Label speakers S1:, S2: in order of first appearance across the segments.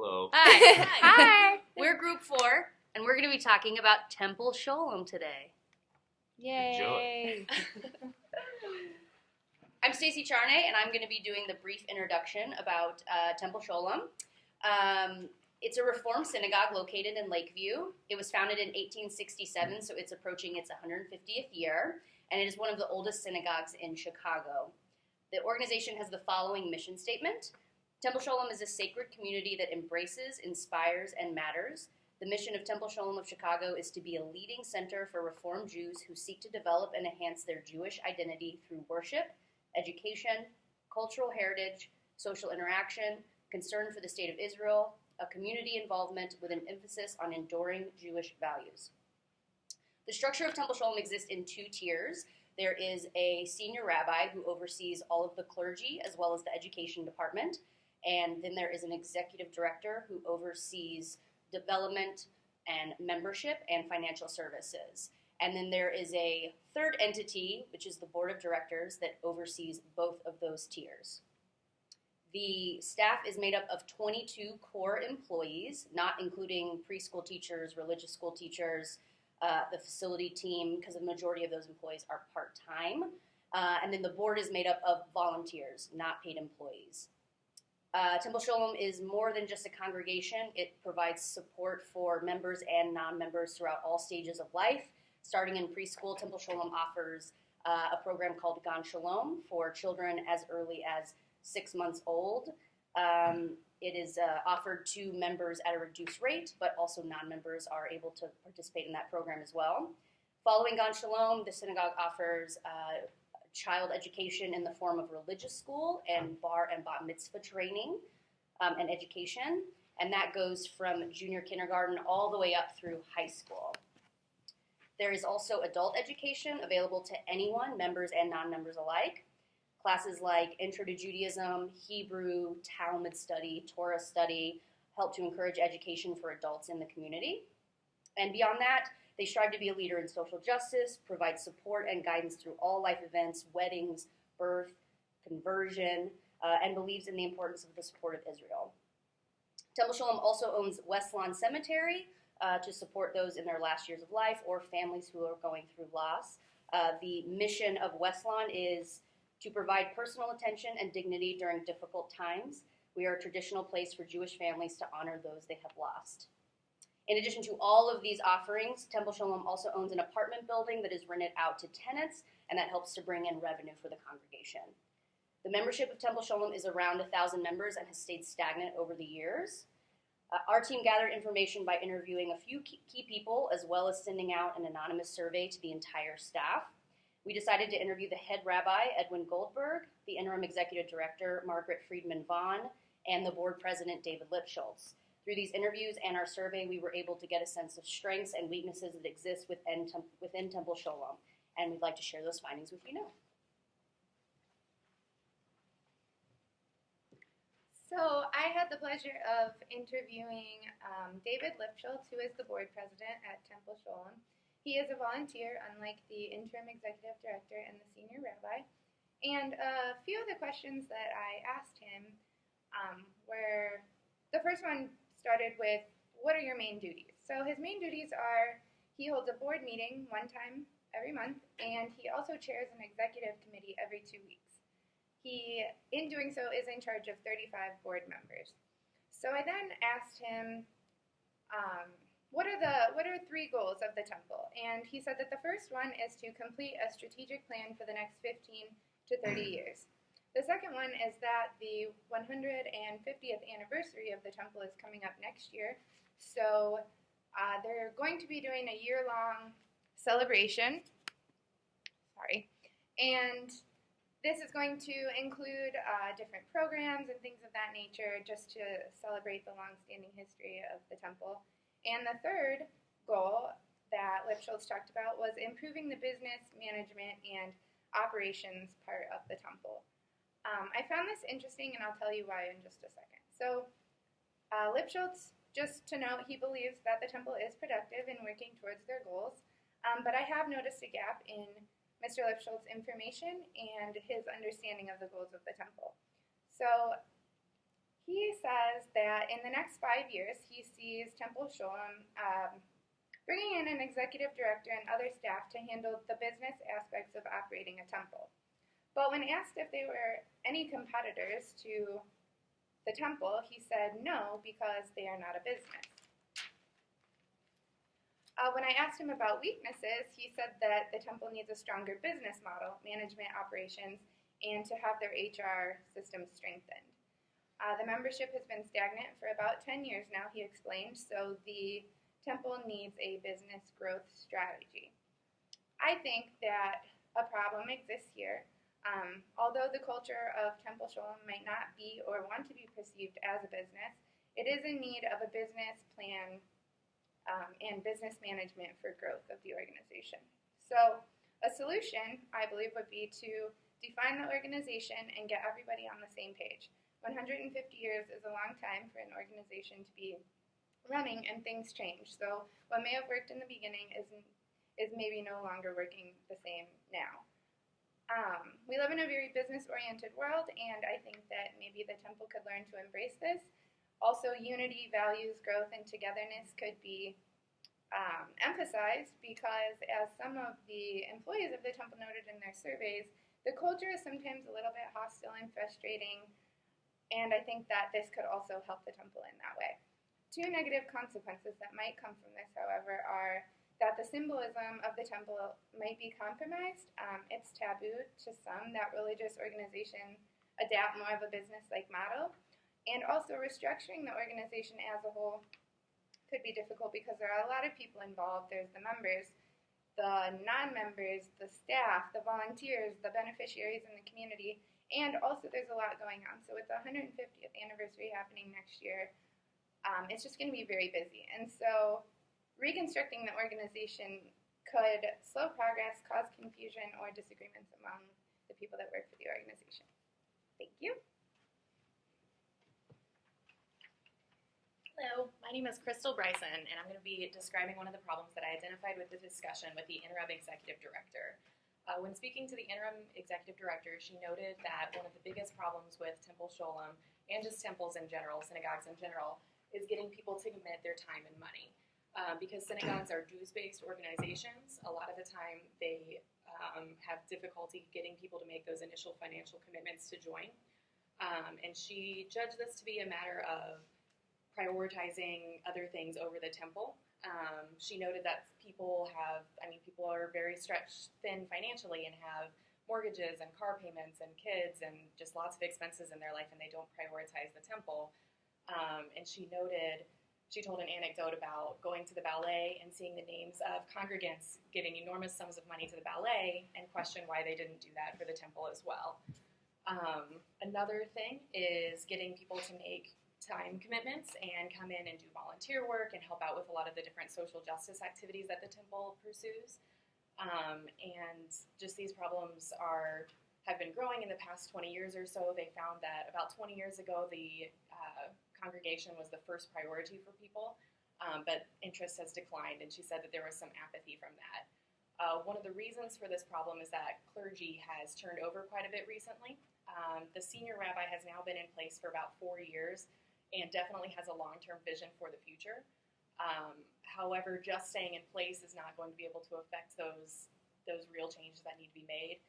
S1: Hello.
S2: Hi.
S3: Hi.
S2: We're Group 4, and we're going to be talking about Temple Sholom today.
S3: Yay.
S2: I'm Stacy Charnay, and I'm going to be doing the brief introduction about Temple Sholom. It's a Reform synagogue located in Lakeview. It was founded in 1867, so it's approaching its 150th year, and it is one of the oldest synagogues in Chicago. The organization has the following mission statement. Temple Sholom is a sacred community that embraces, inspires, and matters. The mission of Temple Sholom of Chicago is to be a leading center for Reform Jews who seek to develop and enhance their Jewish identity through worship, education, cultural heritage, social interaction, concern for the state of Israel, a community involvement with an emphasis on enduring Jewish values. The structure of Temple Sholom exists in two tiers. There is a senior rabbi who oversees all of the clergy as well as the education department, and then there is an executive director who oversees development and membership and financial services. And then there is a third entity, which is the board of directors, that oversees both of those tiers. The staff is made up of 22 core employees, not including preschool teachers, religious school teachers, the facility team, because the majority of those employees are part-time. And then the board is made up of volunteers, not paid employees. Temple Sholom is more than just a congregation. It provides support for members and non-members throughout all stages of life. Starting in preschool, Temple Sholom offers a program called Gan Shalom for children as early as 6 months old. It is offered to members at a reduced rate, but also non-members are able to participate in that program as well. Following Gan Shalom, the synagogue offers child education in the form of religious school and bar and bat mitzvah training and education, and that goes from junior kindergarten all the way up through high school. There is also adult education available to anyone, members and non-members alike. Classes like Intro to Judaism, Hebrew, Talmud study, Torah study help to encourage education for adults in the community. And beyond that, they strive to be a leader in social justice, provide support and guidance through all life events, weddings, birth, conversion, and believes in the importance of the support of Israel. Temple Sholom also owns West Lawn Cemetery to support those in their last years of life or families who are going through loss. The mission of West Lawn is to provide personal attention and dignity during difficult times. We are a traditional place for Jewish families to honor those they have lost. In addition to all of these offerings, Temple Sholom also owns an apartment building that is rented out to tenants, and that helps to bring in revenue for the congregation. The membership of Temple Sholom is around 1,000 members and has stayed stagnant over the years. Our team gathered information by interviewing a few key people, as well as sending out an anonymous survey to the entire staff. We decided to interview the head rabbi, Edwin Goldberg, the interim executive director, Margaret Friedman Vaughn, and the board president, David Lipschultz. Through these interviews and our survey, we were able to get a sense of strengths and weaknesses that exist within Temple Sholom, and we'd like to share those findings with you now.
S3: So I had the pleasure of interviewing David Lipschultz, who is the board president at Temple Sholom. He is a volunteer, unlike the interim executive director and the senior rabbi. And a few of the questions that I asked him were, the first one started with, what are your main duties? So his main duties are, he holds a board meeting one time every month, and he also chairs an executive committee every 2 weeks. He, in doing so, is in charge of 35 board members. So I then asked him, what are 3 goals of the temple? And he said that the first one is to complete a strategic plan for the next 15 to 30 years. The second one is that the 150th anniversary of the temple is coming up next year. So they're going to be doing a year-long celebration. And this is going to include different programs and things of that nature just to celebrate the long-standing history of the temple. And the third goal that Lipschultz talked about was improving the business, management, and operations part of the temple. I found this interesting, and I'll tell you why in just a second. So Lipschultz, just to note, he believes that the temple is productive in working towards their goals, but I have noticed a gap in Mr. Lipschultz's information and his understanding of the goals of the temple. So He says that in the next 5 years, he sees Temple Sholom bringing in an executive director and other staff to handle the business aspects of operating a temple. But when asked if they were any competitors to the temple, he said no, because they are not a business. When I asked him about weaknesses, he said that the temple needs a stronger business model, management, operations, and to have their HR systems strengthened. The membership has been stagnant for about 10 years now, he explained, so the temple needs a business growth strategy. I think that a problem exists here. Although the culture of Temple Sholom might not be or want to be perceived as a business, it is in need of a business plan and business management for growth of the organization. So a solution, I believe, would be to define the organization and get everybody on the same page. 150 years is a long time for an organization to be running, and things change. So what may have worked in the beginning is maybe no longer working the same now. We live in a very business-oriented world, and I think that maybe the temple could learn to embrace this. Also, unity, values, growth, and togetherness could be emphasized, because as some of the employees of the temple noted in their surveys, the culture is sometimes a little bit hostile and frustrating, and I think that this could also help the temple in that way. Two negative consequences that might come from this, however, are that the symbolism of the temple might be compromised. It's taboo to some that religious organizations adapt more of a business-like model. And also restructuring the organization as a whole could be difficult, because there are a lot of people involved. There's the members, the non-members, the staff, the volunteers, the beneficiaries in the community, and also there's a lot going on. So with the 150th anniversary happening next year, it's just going to be very busy. And so reconstructing the organization could slow progress, cause confusion, or disagreements among the people that work for the organization. Thank you.
S1: Hello, my name is Crystal Bryson, and I'm going to be describing one of the problems that I identified with the discussion with the interim executive director. When speaking to the interim executive director, she noted that one of the biggest problems with Temple Sholom, and just temples in general, synagogues in general, is getting people to commit their time and money. Because synagogues are dues-based organizations, a lot of the time they have difficulty getting people to make those initial financial commitments to join. And she judged this to be a matter of prioritizing other things over the temple. She noted that people are very stretched thin financially and have mortgages and car payments and kids and just lots of expenses in their life, and they don't prioritize the temple. And she told an anecdote about going to the ballet and seeing the names of congregants giving enormous sums of money to the ballet, and questioned why they didn't do that for the temple as well. Another thing is getting people to make time commitments and come in and do volunteer work and help out with a lot of the different social justice activities that the temple pursues. And just these problems have been growing in the past 20 years or so. They found that about 20 years ago, the congregation was the first priority for people, but interest has declined, and she said that there was some apathy from that. One of the reasons for this problem is that clergy has turned over quite a bit recently. The senior rabbi has now been in place for about 4 years and definitely has a long-term vision for the future. However, just staying in place is not going to be able to affect those real changes that need to be made.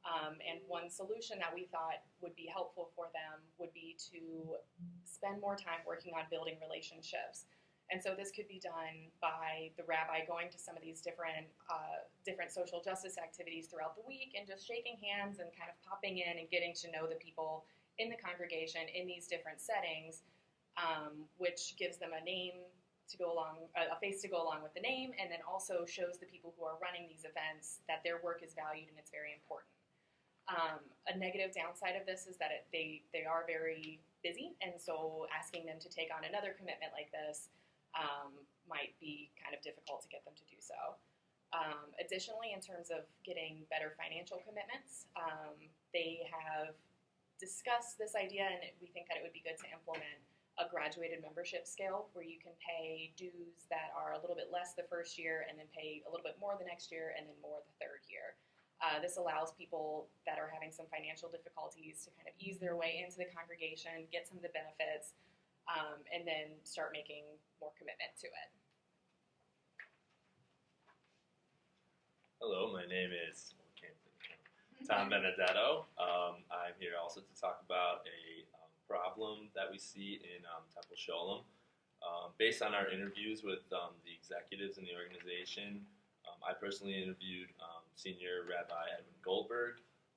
S1: And one solution that we thought would be helpful for them would be to spend more time working on building relationships. And so this could be done by the rabbi going to some of these different social justice activities throughout the week and just shaking hands and kind of popping in and getting to know the people in the congregation in these different settings, which gives them a name to go along, a face to go along with the name, and then also shows the people who are running these events that their work is valued and it's very important. A negative downside of this is that they are very busy, and so asking them to take on another commitment like this might be kind of difficult to get them to do so. Additionally, in terms of getting better financial commitments, they have discussed this idea, and we think that it would be good to implement a graduated membership scale where you can pay dues that are a little bit less the first year and then pay a little bit more the next year and then more the third year. This allows people that are having some financial difficulties to kind of ease their way into the congregation, get some of the benefits, and then start making more commitment to it.
S4: Hello, my name is Tom Benedetto. I'm here also to talk about a problem that we see in Temple Sholom. Based on our interviews with the executives in the organization, I personally interviewed Senior Rabbi Edwin Goldberg,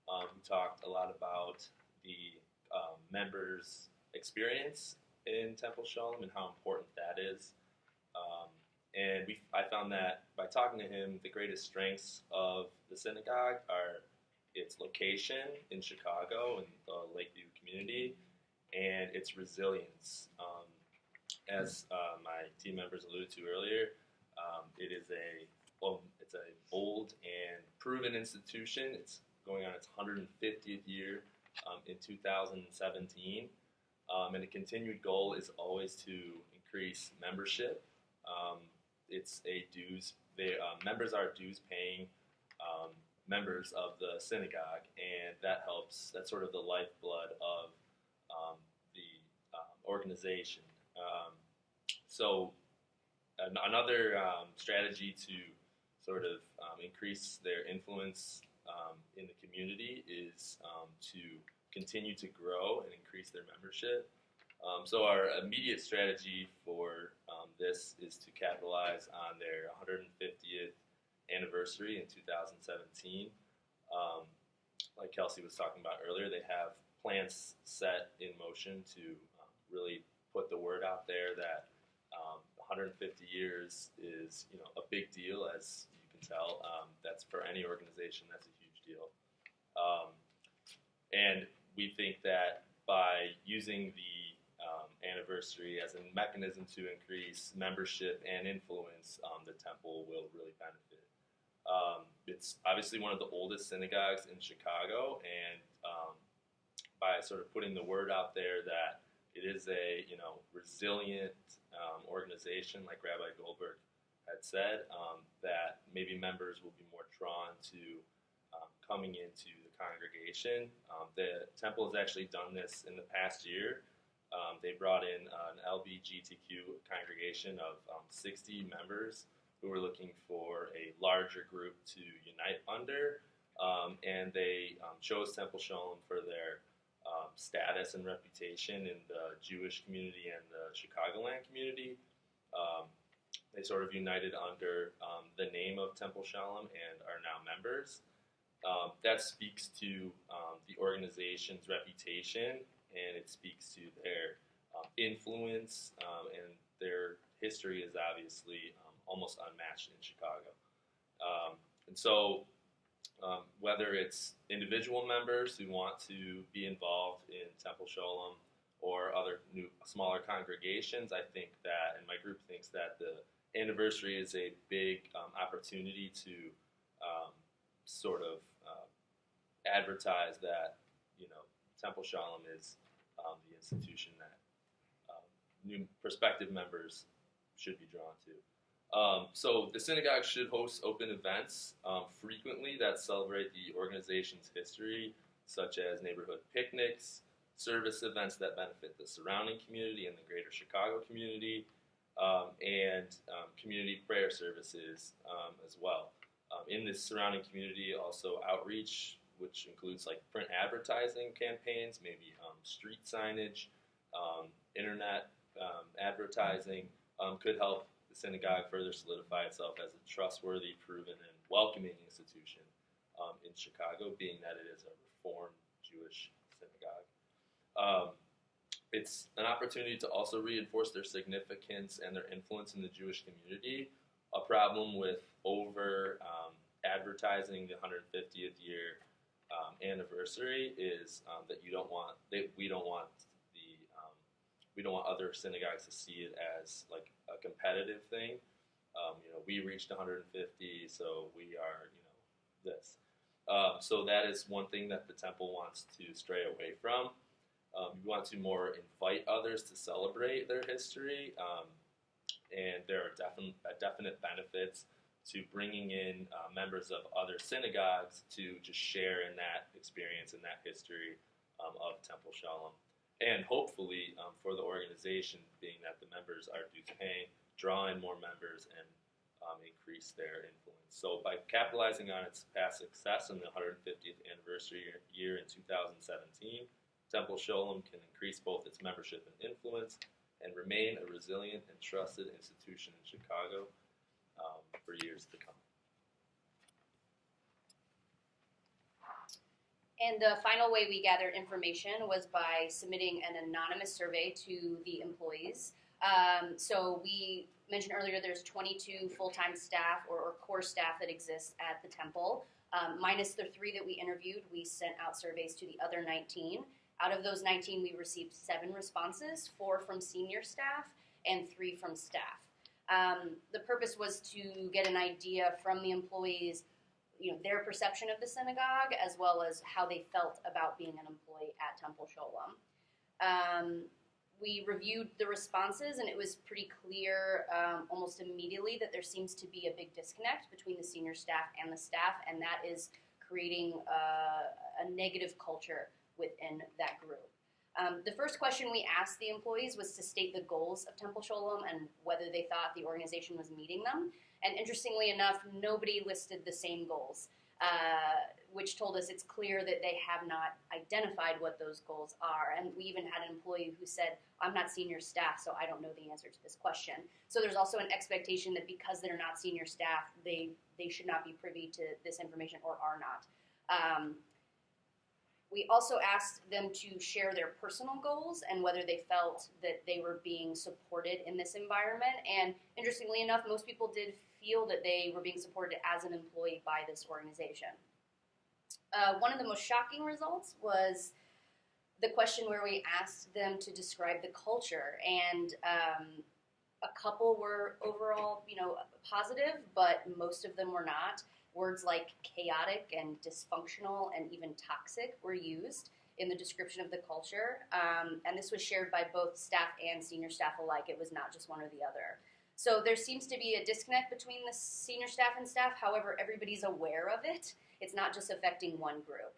S4: who talked a lot about the members' experience in Temple Sholom and how important that is. I found that by talking to him, the greatest strengths of the synagogue are its location in Chicago and the Lakeview community, and its resilience. As my team members alluded to earlier, it's a old and proven institution. It's going on its 150th year in 2017, and a continued goal is always to increase membership. It's a dues. Members are dues-paying members of the synagogue, and that helps. That's sort of the lifeblood of the organization. So another strategy to sort of increase their influence in the community is to continue to grow and increase their membership. So our immediate strategy for this is to capitalize on their 150th anniversary in 2017. Like Kelsey was talking about earlier, they have plans set in motion to really put the word out there that 150 years is a big deal, as you can tell. That's for any organization, that's a huge deal. And we think that by using the anniversary as a mechanism to increase membership and influence, the temple will really benefit. It's obviously one of the oldest synagogues in Chicago, and by sort of putting the word out there that it is a resilient organization, like Rabbi Goldberg had said, that maybe members will be more drawn to coming into the congregation. The temple has actually done this in the past year. They brought in an LGBTQ congregation of 60 members who were looking for a larger group to unite under, and they chose Temple Sholom for their status and reputation in the Jewish community and the Chicagoland community. They sort of united under the name of Temple Sholom and are now members. That speaks to the organization's reputation, and it speaks to their influence, and their history is obviously almost unmatched in Chicago. And so whether it's individual members who want to be involved in Temple Sholom or other smaller congregations, I think that, and my group thinks that the anniversary is a big opportunity to sort of advertise that Temple Sholom is the institution that new prospective members should be drawn to. So the synagogue should host open events frequently that celebrate the organization's history, such as neighborhood picnics, service events that benefit the surrounding community and the greater Chicago community, and community prayer services as well. In this surrounding community, also outreach, which includes like print advertising campaigns, maybe street signage, internet advertising, could help the synagogue further solidify itself as a trustworthy, proven, and welcoming institution in Chicago, being that it is a Reformed Jewish synagogue. It's an opportunity to also reinforce their significance and their influence in the Jewish community. A problem with over advertising the 150th year anniversary is that we don't want other synagogues to see it as like a competitive thing. We reached 150, so we are this. So that is one thing that the temple wants to stray away from. We want to more invite others to celebrate their history, and there are definite benefits to bringing in members of other synagogues to just share in that experience and that history of Temple Sholom. And hopefully for the organization, being that the members are dues paying, draw in more members and increase their influence. So by capitalizing on its past success in the 150th anniversary year in 2017, Temple Sholom can increase both its membership and influence and remain a resilient and trusted institution in Chicago for years to come.
S2: And the final way we gathered information was by submitting an anonymous survey to the employees. So we mentioned earlier there's 22 full-time staff or core staff that exist at the temple. Minus the 3 that we interviewed, we sent out surveys to the other 19. Out of those 19, we received 7 responses, 4 from senior staff and 3 from staff. The purpose was to get an idea from the employees, their perception of the synagogue, as well as how they felt about being an employee at Temple Sholom. We reviewed the responses, and it was pretty clear almost immediately that there seems to be a big disconnect between the senior staff and the staff, and that is creating a negative culture within that group. The first question we asked the employees was to state the goals of Temple Sholom and whether they thought the organization was meeting them. And interestingly enough, nobody listed the same goals, which told us it's clear that they have not identified what those goals are. And we even had an employee who said, I'm not senior staff, so I don't know the answer to this question. So there's also an expectation that because they're not senior staff, they should not be privy to this information or are not. We also asked them to share their personal goals and whether they felt that they were being supported in this environment. And interestingly enough, most people did feel that they were being supported as an employee by this organization. One of the most shocking results was the question where we asked them to describe the culture. And a couple were overall, positive, but most of them were not. Words like chaotic and dysfunctional and even toxic were used in the description of the culture. And this was shared by both staff and senior staff alike. It was not just one or the other. So there seems to be a disconnect between the senior staff and staff. However, everybody's aware of it. It's not just affecting one group.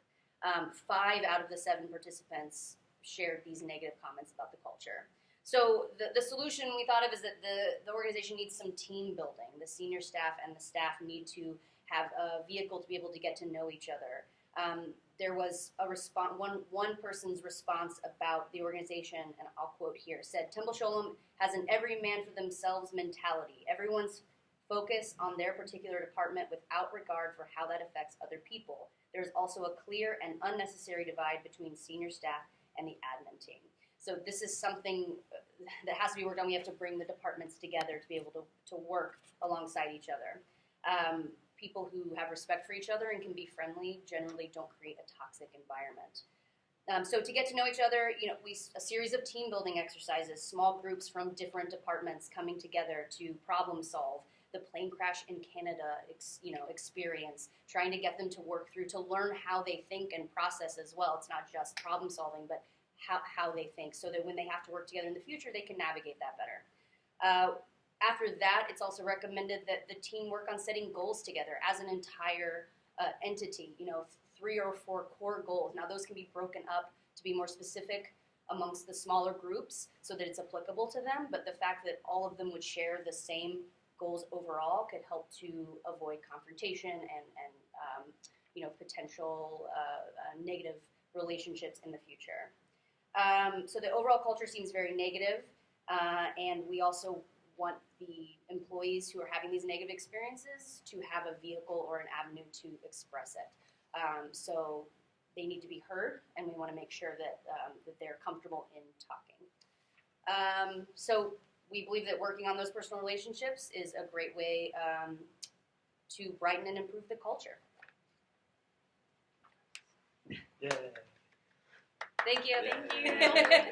S2: 5 out of the 7 participants shared these negative comments about the culture. So the solution we thought of is that the organization needs some team building. The senior staff and the staff need to have a vehicle to be able to get to know each other. There was a response. One person's response about the organization, and I'll quote here, said, Temple Sholom has an every man for themselves mentality. Everyone's focused on their particular department without regard for how that affects other people. There's also a clear and unnecessary divide between senior staff and the admin team. So this is something that has to be worked on. We have to bring the departments together to be able to work alongside each other. People who have respect for each other and can be friendly generally don't create a toxic environment. So to get to know each other, a series of team building exercises, small groups from different departments coming together to problem solve, the plane crash in Canada, experience, trying to get them to work through, to learn how they think and process as well. It's not just problem solving, but how they think, so that when they have to work together in the future, they can navigate that better. After that, it's also recommended that the team work on setting goals together as an entire entity, 3 or 4 core goals. Now, those can be broken up to be more specific amongst the smaller groups so that it's applicable to them, but the fact that all of them would share the same goals overall could help to avoid confrontation and potential negative relationships in the future. So the overall culture seems very negative, and we also want the employees who are having these negative experiences to have a vehicle or an avenue to express it. So they need to be heard, and we want to make sure that they're comfortable in talking. So we believe that working on those personal relationships is a great way to brighten and improve the culture.
S5: Yeah.
S2: Thank you.
S4: Yeah.